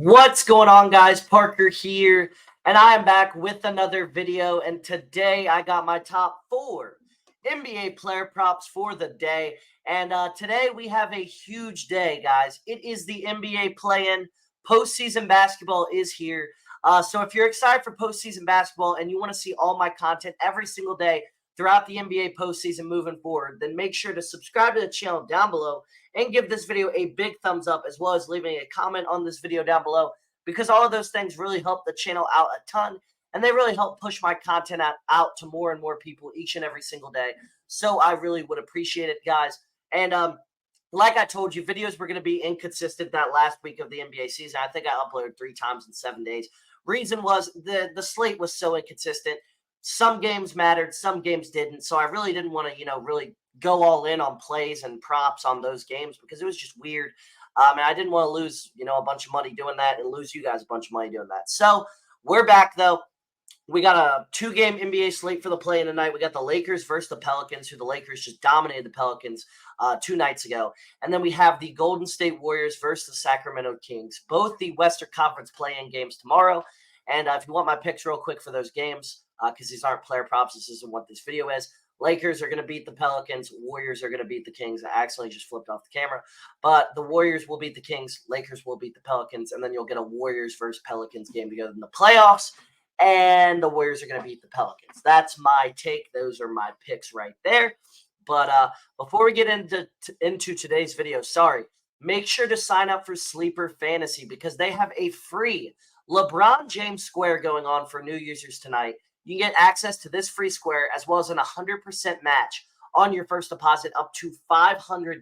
What's going on, guys? Parker here, and I am back with another video. And today I got my top 4 NBA player props for the day. And today we have a huge day, guys. It is the NBA play-in. Postseason basketball is here. So if you're excited for postseason basketball and you want to see all my content every single day throughout the NBA postseason moving forward, then make sure to subscribe to the channel down below and give this video a big thumbs up, as well as leaving a comment on this video down below, because all of those things really help the channel out a ton, and they really help push my content out to more and more people each and every single day. So I really would appreciate it, guys. And like I told you, videos were going to be inconsistent that last week of the NBA season. I think I uploaded 3 times in 7 days. Reason was the slate was so inconsistent. Some games mattered, some games didn't. So I really didn't want to, really go all in on plays and props on those games because it was just weird. And I didn't want to lose, a bunch of money doing that and lose you guys a bunch of money doing that. So we're back, though. We got a 2-game NBA slate for the play-in tonight. We got the Lakers versus the Pelicans, who the Lakers just dominated the Pelicans 2 nights ago. And then we have the Golden State Warriors versus the Sacramento Kings, both the Western Conference play-in games tomorrow. And if you want my picks real quick for those games, because these aren't player props, this isn't what this video is. Lakers are going to beat the Pelicans. Warriors are going to beat the Kings. I accidentally just flipped off the camera. But the Warriors will beat the Kings. Lakers will beat the Pelicans. And then you'll get a Warriors versus Pelicans game to go in the playoffs. And the Warriors are going to beat the Pelicans. That's my take. Those are my picks right there. But before we get into today's video, make sure to sign up for Sleeper Fantasy because they have a free LeBron James square going on for new users tonight. You can get access to this free square as well as an 100% match on your first deposit up to $500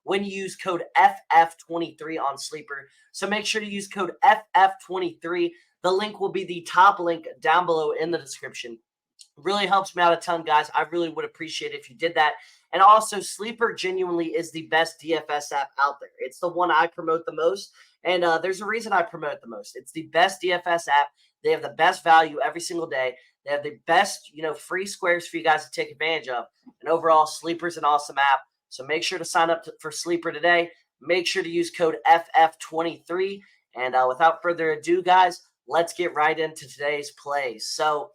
when you use code FF23 on Sleeper. So make sure to use code FF23. The link will be the top link down below in the description. Really helps me out a ton, guys. I really would appreciate it if you did that. And also, Sleeper genuinely is the best DFS app out there. It's the one I promote the most, and there's a reason I promote it the most. It's the best DFS app. They have the best value every single day. They have the best, free squares for you guys to take advantage of. And overall, Sleeper's an awesome app. So make sure to sign up for Sleeper today. Make sure to use code FF23. And without further ado, guys, let's get right into today's plays. So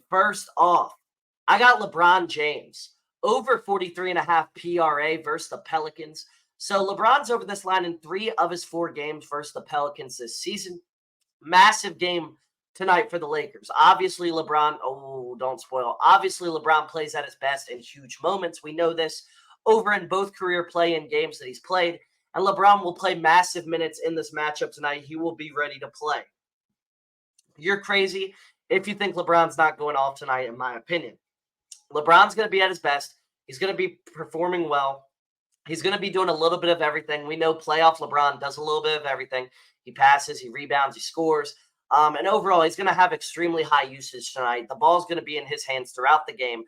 first off, I got LeBron James over 43.5 PRA versus the Pelicans. So LeBron's over this line in 3 of his 4 games versus the Pelicans this season. Massive game tonight for the Lakers. Obviously, LeBron, don't spoil. Obviously, LeBron plays at his best in huge moments. We know this over in both career play-in games that he's played. And LeBron will play massive minutes in this matchup tonight. He will be ready to play. You're crazy if you think LeBron's not going off tonight, in my opinion. LeBron's going to be at his best. He's going to be performing well. He's going to be doing a little bit of everything. We know playoff LeBron does a little bit of everything. He passes, he rebounds, he scores. And overall, he's going to have extremely high usage tonight. The ball's going to be in his hands throughout the game.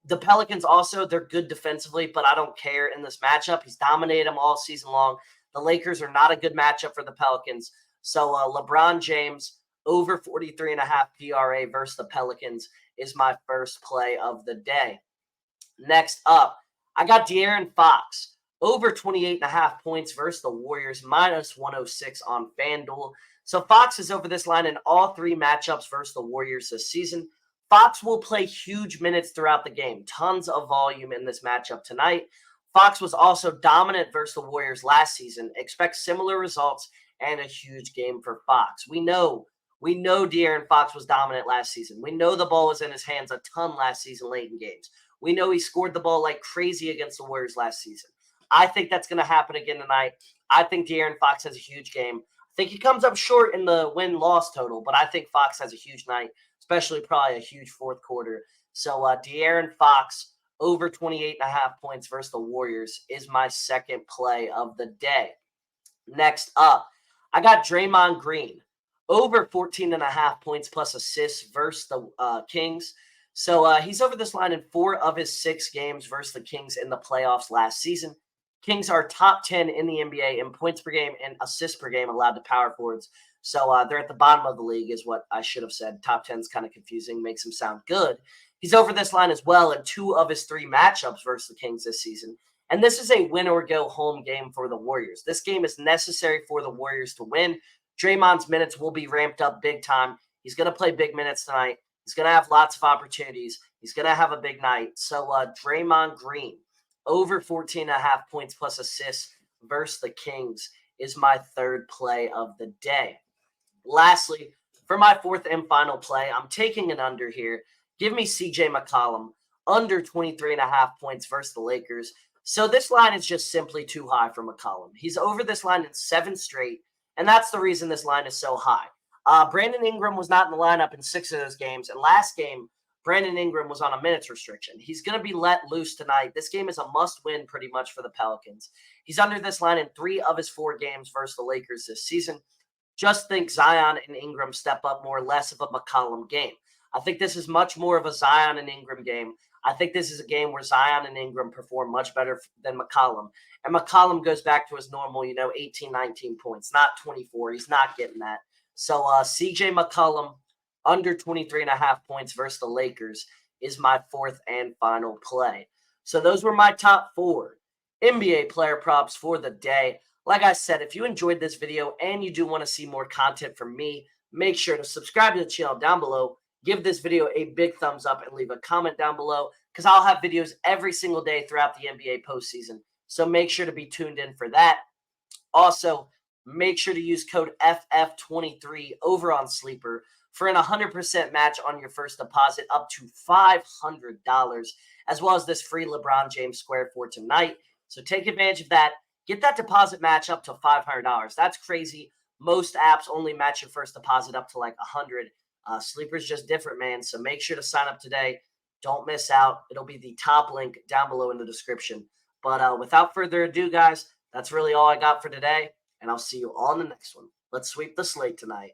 The Pelicans also, they're good defensively, but I don't care in this matchup. He's dominated them all season long. The Lakers are not a good matchup for the Pelicans. So LeBron James over 43.5 PRA versus the Pelicans is my first play of the day. Next up, I got DeAaron Fox over 28.5 points versus the Warriors, minus 106 on Fanduel. So Fox is over this line in all 3 matchups versus the Warriors this season. Fox will play huge minutes throughout the game. Tons of volume in this matchup tonight. Fox was also dominant versus the Warriors last season. Expect similar results and a huge game for Fox. We know DeAaron Fox was dominant last season. We know the ball was in his hands a ton last season late in games. We know he scored the ball like crazy against the Warriors last season. I think that's going to happen again tonight. I think DeAaron Fox has a huge game. I think he comes up short in the win-loss total, but I think Fox has a huge night, especially probably a huge fourth quarter. So DeAaron Fox over 28.5 points versus the Warriors is my second play of the day. Next up, I got Draymond Green over 14.5 points plus assists versus the Kings. So he's over this line in 4 of his 6 games versus the Kings in the playoffs last season. Kings are top 10 in the NBA in points per game and assists per game allowed to power forwards. So they're at the bottom of the league is what I should have said. Top 10 is kind of confusing, makes him sound good. He's over this line as well in 2 of his 3 matchups versus the Kings this season. And this is a win or go home game for the Warriors. This game is necessary for the Warriors to win Draymond's minutes will be ramped up big time. He's going to play big minutes tonight. He's going to have lots of opportunities. He's going to have a big night. So Draymond Green, over 14.5 points plus assists versus the Kings is my third play of the day. Lastly, for my fourth and final play, I'm taking an under here. Give me CJ McCollum under 23.5 points versus the Lakers. So this line is just simply too high for McCollum. He's over this line in 7 straight, and that's the reason this line is so high. Brandon Ingram was not in the lineup in 6 of those games, and last game, Brandon Ingram was on a minutes restriction. He's going to be let loose tonight. This game is a must-win pretty much for the Pelicans. He's under this line in 3 of his 4 games versus the Lakers this season. Just think Zion and Ingram step up more, less of a McCollum game. I think this is much more of a Zion and Ingram game. I think this is a game where Zion and Ingram perform much better than McCollum. And McCollum goes back to his normal, 18, 19 points, not 24. He's not getting that. So CJ McCollum under 23.5 points versus the Lakers is my fourth and final play. So those were my top 4 NBA player props for the day. Like I said, if you enjoyed this video and you do want to see more content from me, make sure to subscribe to the channel down below. Give this video a big thumbs up and leave a comment down below because I'll have videos every single day throughout the NBA postseason. So make sure to be tuned in for that. Also, make sure to use code FF23 over on Sleeper for an 100% match on your first deposit up to $500, as well as this free LeBron James square for tonight. So take advantage of that. Get that deposit match up to $500. That's crazy. Most apps only match your first deposit up to like $100. Sleeper's just different, man. So make sure to sign up today. Don't miss out. It'll be the top link down below in the description. But without further ado, guys, that's really all I got for today. And I'll see you all in the next one. Let's sweep the slate tonight.